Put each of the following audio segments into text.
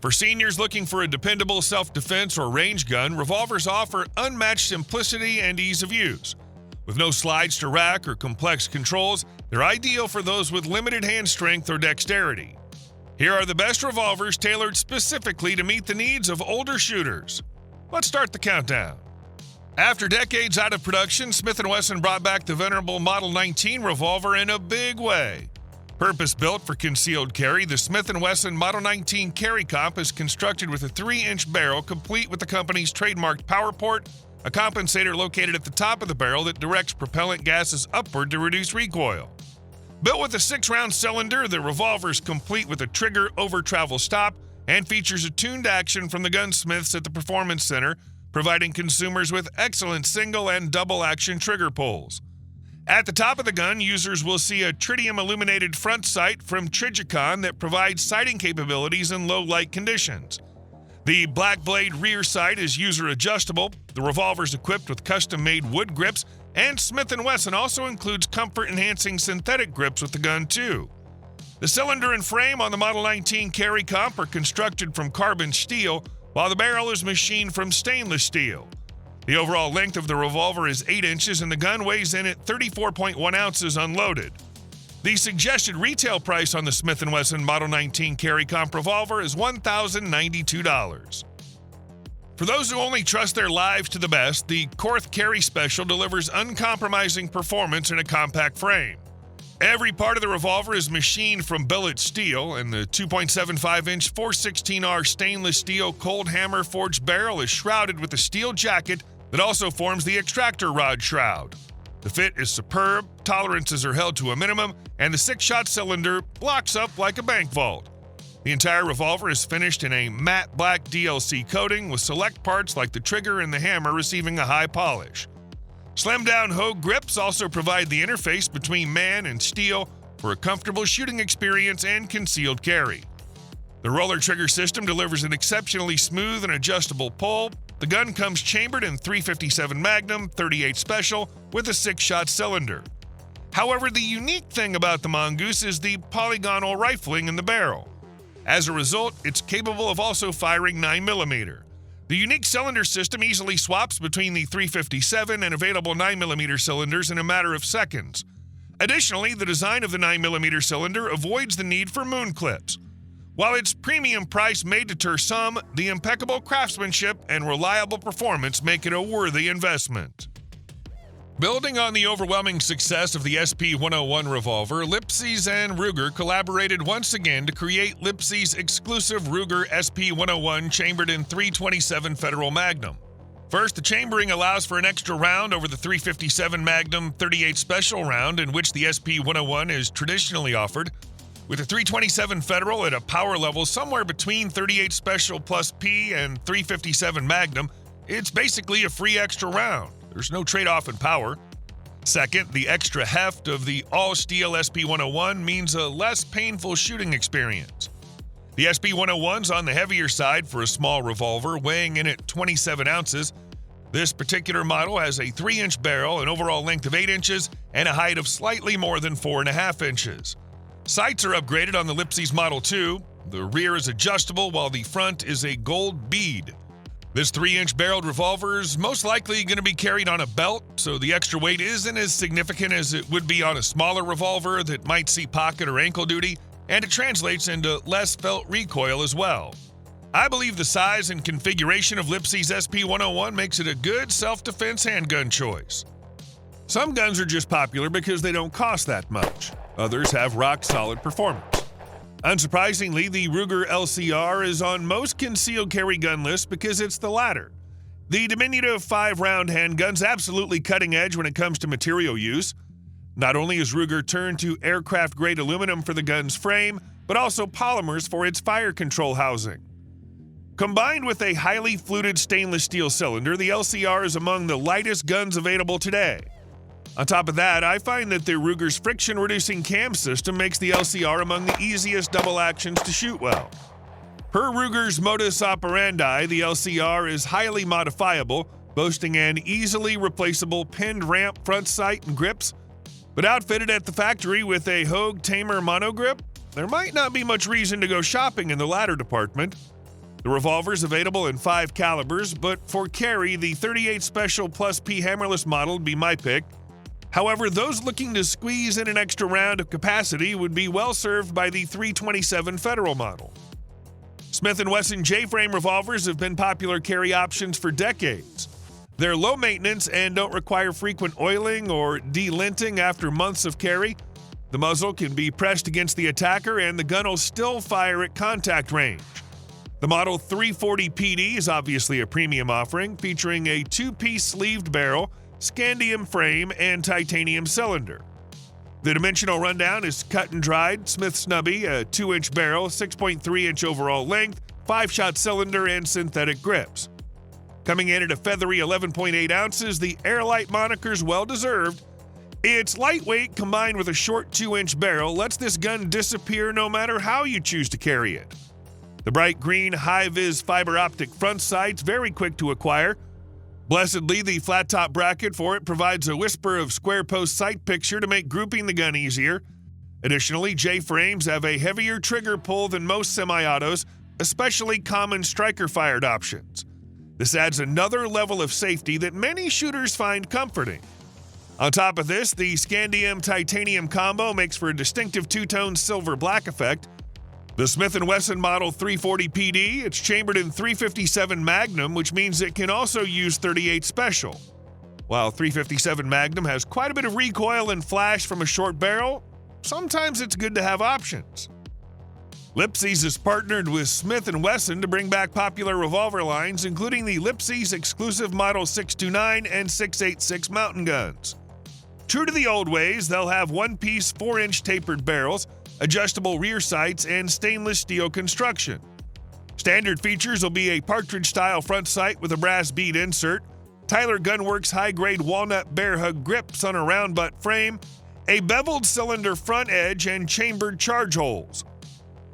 For seniors looking for a dependable self-defense or range gun, revolvers offer unmatched simplicity and ease of use. With no slides to rack or complex controls, they're ideal for those with limited hand strength or dexterity. Here are the best revolvers tailored specifically to meet the needs of older shooters. Let's start the countdown. After decades out of production, Smith & Wesson brought back the venerable Model 19 revolver in a big way. Purpose-built for concealed carry, the Smith & Wesson Model 19 Carry Comp is constructed with a 3-inch barrel complete with the company's trademarked power port, a compensator located at the top of the barrel that directs propellant gases upward to reduce recoil. Built with a 6-round cylinder, the revolver is complete with a trigger over travel stop and features a tuned action from the gunsmiths at the Performance Center, providing consumers with excellent single and double action trigger pulls. At the top of the gun, users will see a tritium-illuminated front sight from Trijicon that provides sighting capabilities in low light conditions. The black blade rear sight is user-adjustable. The revolver is equipped with custom-made wood grips, and Smith & Wesson also includes comfort-enhancing synthetic grips with the gun, too. The cylinder and frame on the Model 19 Carry Comp are constructed from carbon steel, while the barrel is machined from stainless steel. The overall length of the revolver is 8 inches, and the gun weighs in at 34.1 ounces unloaded. The suggested retail price on the Smith & Wesson Model 19 Carry Comp revolver is $1,092. For those who only trust their lives to the best, the Korth Carry Special delivers uncompromising performance in a compact frame. Every part of the revolver is machined from billet steel, and the 2.75-inch 416R stainless steel cold hammer forged barrel is shrouded with a steel jacket that also forms the extractor rod shroud. The fit is superb, tolerances are held to a minimum, and the 6-shot cylinder locks up like a bank vault. The entire revolver is finished in a matte black DLC coating, with select parts like the trigger and the hammer receiving a high polish. Slim-down Hogue grips also provide the interface between man and steel for a comfortable shooting experience and concealed carry. The roller trigger system delivers an exceptionally smooth and adjustable pull. The gun comes chambered in .357 Magnum, .38 Special, with a 6-shot cylinder. However, the unique thing about the mongoose is the polygonal rifling in the barrel. As a result, it's capable of also firing 9mm. The unique cylinder system easily swaps between the .357 and available 9mm cylinders in a matter of seconds. Additionally, the design of the 9mm cylinder avoids the need for moon clips. While its premium price may deter some, the impeccable craftsmanship and reliable performance make it a worthy investment. Building on the overwhelming success of the SP-101 revolver, Lipsey's and Ruger collaborated once again to create Lipsey's exclusive Ruger SP-101 chambered in .327 Federal Magnum. First, the chambering allows for an extra round over the .357 Magnum .38 Special round in which the SP-101 is traditionally offered. With a .327 Federal at a power level somewhere between .38 Special plus P and .357 Magnum, it's basically a free extra round. There's no trade-off in power. Second, the extra heft of the all-steel SP-101 means a less painful shooting experience. The SP-101's on the heavier side for a small revolver, weighing in at 27 ounces. This particular model has a 3-inch barrel, an overall length of 8 inches, and a height of slightly more than 4.5 inches. Sights are upgraded on the Lipsey's Model 2. The rear is adjustable, while the front is a gold bead. This 3-inch barreled revolver is most likely going to be carried on a belt, so the extra weight isn't as significant as it would be on a smaller revolver that might see pocket or ankle duty, and it translates into less felt recoil as well. I believe the size and configuration of Lipsey's SP-101 makes it a good self-defense handgun choice. Some guns are just popular because they don't cost that much. Others have rock-solid performance. Unsurprisingly, the Ruger LCR is on most concealed carry gun lists because it's the latter. The diminutive 5-round handgun's absolutely cutting edge when it comes to material use. Not only has Ruger turned to aircraft-grade aluminum for the gun's frame, but also polymers for its fire control housing. Combined with a highly fluted stainless steel cylinder, the LCR is among the lightest guns available today. On top of that, I find that the Ruger's friction-reducing cam system makes the LCR among the easiest double actions to shoot well. Per Ruger's modus operandi, the LCR is highly modifiable, boasting an easily replaceable pinned ramp front sight and grips. But outfitted at the factory with a Hogue Tamer monogrip, there might not be much reason to go shopping in the latter department. The revolver is available in 5 calibers, but for carry, the 38 Special Plus P hammerless model would be my pick. However, those looking to squeeze in an extra round of capacity would be well served by the 327 Federal model. Smith & Wesson J-frame revolvers have been popular carry options for decades. They're low maintenance and don't require frequent oiling or delinting after months of carry. The muzzle can be pressed against the attacker and the gun will still fire at contact range. The Model 340 PD is obviously a premium offering, featuring a 2-piece sleeved barrel, scandium frame, and titanium cylinder. The dimensional rundown is cut and dried, Smith Snubby, a 2-inch barrel, 6.3-inch overall length, 5-shot cylinder, and synthetic grips. Coming in at a feathery 11.8 ounces, the Airlight moniker's well-deserved. Its lightweight combined with a short 2-inch barrel lets this gun disappear no matter how you choose to carry it. The bright green high-vis fiber optic front sight's very quick to acquire. Blessedly, the flat-top bracket for it provides a whisper of square-post sight picture to make grouping the gun easier. Additionally, J-frames have a heavier trigger pull than most semi-autos, especially common striker-fired options. This adds another level of safety that many shooters find comforting. On top of this, the scandium-titanium combo makes for a distinctive two-tone silver-black effect. The Smith & Wesson Model 340 PD, it's chambered in 357 Magnum, which means it can also use 38 Special. While 357 Magnum has quite a bit of recoil and flash from a short barrel, sometimes it's good to have options. Lipsey's is partnered with Smith & Wesson to bring back popular revolver lines, including the Lipsey's exclusive Model 629 and 686 mountain guns. True to the old ways, they'll have one-piece 4-inch tapered barrels, adjustable rear sights, and stainless steel construction. Standard features will be a partridge-style front sight with a brass bead insert, Tyler Gunworks high-grade walnut bear hug grips on a round butt frame, a beveled cylinder front edge, and chambered charge holes.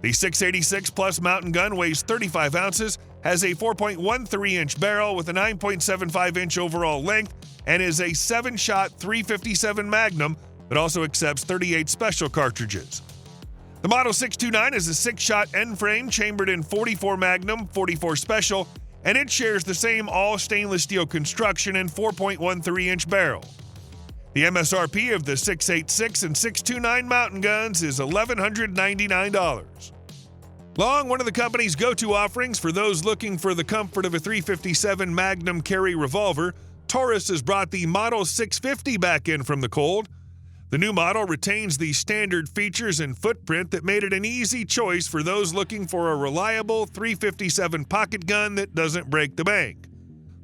The 686 Plus mountain gun weighs 35 ounces, has a 4.13-inch barrel with a 9.75-inch overall length, and is a 7-shot 357 Magnum that also accepts 38 Special cartridges. The Model 629 is a 6-shot end-frame chambered in 44 Magnum, 44 Special, and it shares the same all-stainless steel construction and 4.13-inch barrel. The MSRP of the 686 and 629 mountain guns is $1,199. Long, one of the company's go-to offerings for those looking for the comfort of a 357 Magnum carry revolver, Taurus has brought the Model 650 back in from the cold. The new model retains the standard features and footprint that made it an easy choice for those looking for a reliable 357 pocket gun that doesn't break the bank.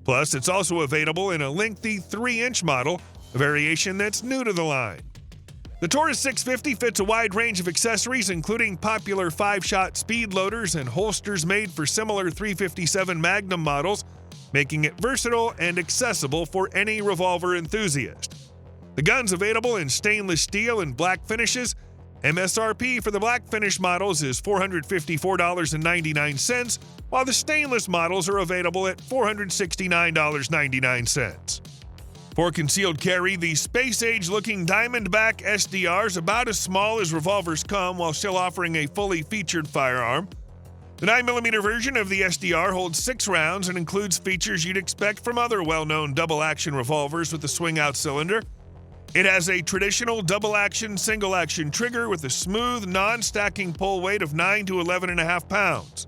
Plus, it's also available in a lengthy 3-inch model, a variation that's new to the line. The Taurus 650 fits a wide range of accessories, including popular 5-shot speed loaders and holsters made for similar 357 Magnum models, making it versatile and accessible for any revolver enthusiast. The gun's available in stainless steel and black finishes. MSRP for the black finish models is $454.99, while the stainless models are available at $469.99. For concealed carry, the space-age-looking Diamondback SDR is about as small as revolvers come while still offering a fully featured firearm. The 9mm version of the SDR holds 6 rounds and includes features you'd expect from other well-known double-action revolvers with a swing-out cylinder. It has a traditional double-action, single-action trigger with a smooth, non-stacking pull weight of 9 to 11.5 pounds.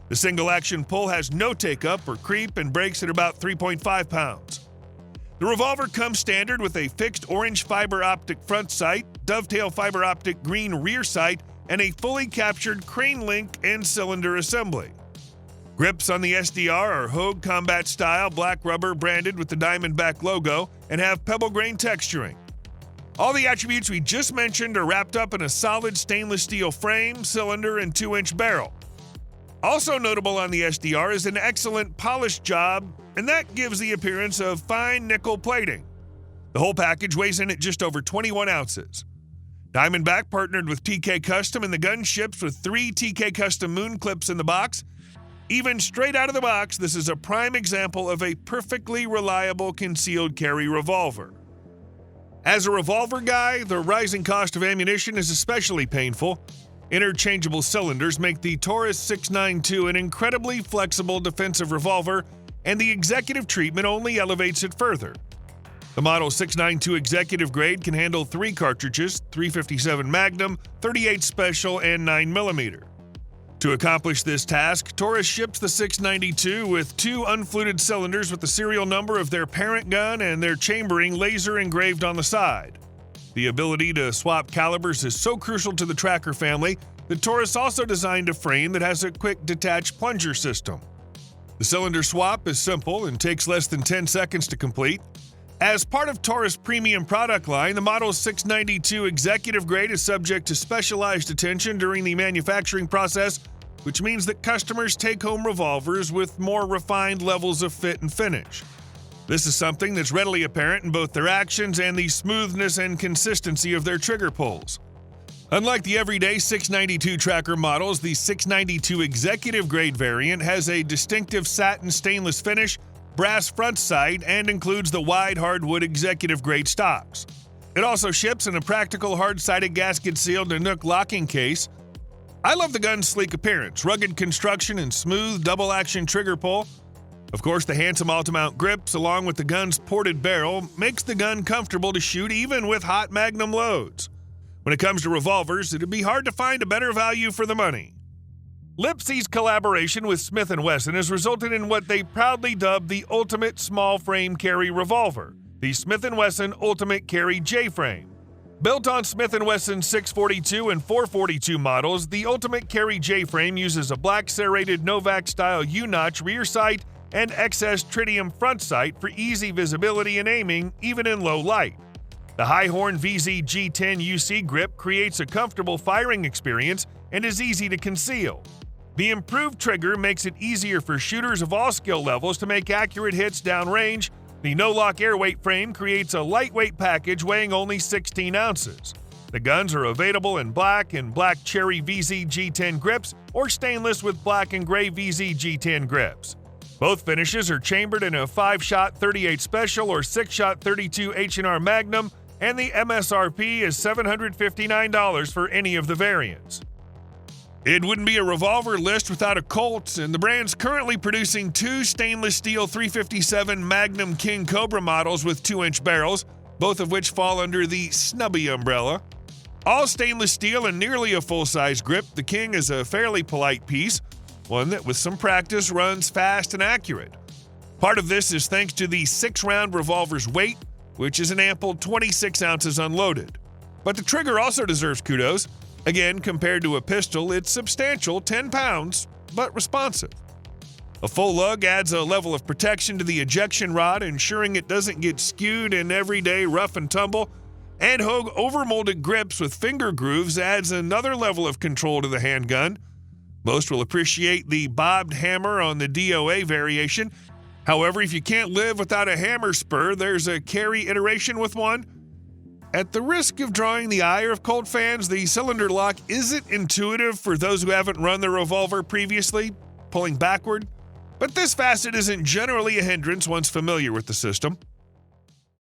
The single-action pull has no take-up or creep and breaks at about 3.5 pounds. The revolver comes standard with a fixed orange fiber optic front sight, dovetail fiber optic green rear sight, and a fully captured crane link and cylinder assembly. Grips on the SDR are Hogue Combat style black rubber branded with the Diamondback logo and have pebble grain texturing. All the attributes we just mentioned are wrapped up in a solid stainless steel frame, cylinder, and 2-inch barrel. Also notable on the SDR is an excellent polished job, and that gives the appearance of fine nickel plating. The whole package weighs in at just over 21 ounces. Diamondback partnered with TK Custom, and the gun ships with 3 TK Custom moon clips in the box. Even straight out of the box, this is a prime example of a perfectly reliable concealed carry revolver. As a revolver guy, the rising cost of ammunition is especially painful. Interchangeable cylinders make the Taurus 692 an incredibly flexible defensive revolver, and the executive treatment only elevates it further. The Model 692 Executive Grade can handle 3 cartridges, 357 Magnum, 38 Special, and 9mm. To accomplish this task, Taurus ships the 692 with 2 unfluted cylinders with the serial number of their parent gun and their chambering laser engraved on the side. The ability to swap calibers is so crucial to the tracker family that Taurus also designed a frame that has a quick detached plunger system. The cylinder swap is simple and takes less than 10 seconds to complete. As part of Taurus' premium product line, the Model 692 Executive Grade is subject to specialized attention during the manufacturing process, which means that customers take home revolvers with more refined levels of fit and finish. This is something that's readily apparent in both their actions and the smoothness and consistency of their trigger pulls. Unlike the everyday 692 tracker models, the 692 Executive Grade variant has a distinctive satin stainless finish, brass front sight, and includes the wide hardwood Executive Grade stocks. It also ships in a practical hard-sided gasket-sealed Nanook locking case. I love the gun's sleek appearance, rugged construction, and smooth double-action trigger pull. Of course, the handsome alto-mount grips, along with the gun's ported barrel, makes the gun comfortable to shoot even with hot Magnum loads. When it comes to revolvers, it'd be hard to find a better value for the money. Lipsy's collaboration with Smith & Wesson has resulted in what they proudly dubbed the ultimate small frame carry revolver, the Smith & Wesson Ultimate Carry J-frame. Built on Smith & Wesson's 642 and 442 models, the Ultimate Carry J-frame uses a black serrated Novak-style U-notch rear sight and XS tritium front sight for easy visibility and aiming, even in low light. The High-Horn VZ G10 UC grip creates a comfortable firing experience and is easy to conceal. The improved trigger makes it easier for shooters of all skill levels to make accurate hits downrange. The no-lock airweight frame creates a lightweight package weighing only 16 ounces. The guns are available in black and black cherry VZ G10 grips or stainless with black and gray VZ G10 grips. Both finishes are chambered in a 5-shot 38 Special or 6-shot 32 H&R Magnum, and the MSRP is $759 for any of the variants. It wouldn't be a revolver list without a Colt, and the brand's currently producing 2 stainless steel 357 Magnum King Cobra models with 2-inch barrels, both of which fall under the snubby umbrella. All stainless steel and nearly a full-size grip, the King is a fairly polite piece, one that with some practice runs fast and accurate. Part of this is thanks to the 6-round revolver's weight, which is an ample 26 ounces unloaded. But the trigger also deserves kudos. Again, compared to a pistol, it's substantial, 10 pounds, but responsive. A full lug adds a level of protection to the ejection rod, ensuring it doesn't get skewed in everyday rough and tumble, and Hogue overmolded grips with finger grooves adds another level of control to the handgun. Most will appreciate the bobbed hammer on the DOA variation. However, if you can't live without a hammer spur, there's a carry iteration with one. At the risk of drawing the ire of Colt fans, the cylinder lock isn't intuitive for those who haven't run the revolver previously, pulling backward. But this facet isn't generally a hindrance once familiar with the system.